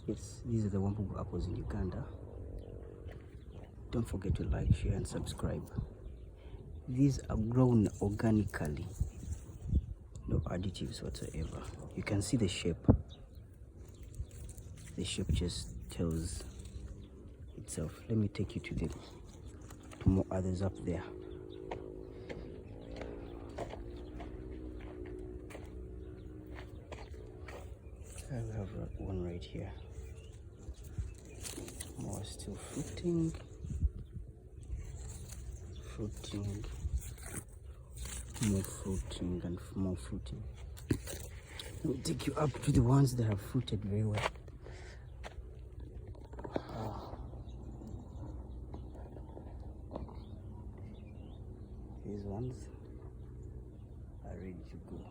Yes, these are the Wambugu apples in Uganda. Don't forget to like, share and subscribe. These are grown organically, no additives whatsoever. You can see the shape. The shape just tells itself. Let me take you to more others up there. I have one right here. More still fruiting, more fruiting and more fruiting. Let me take you up to the ones that have fruited very well. These ones are ready to go.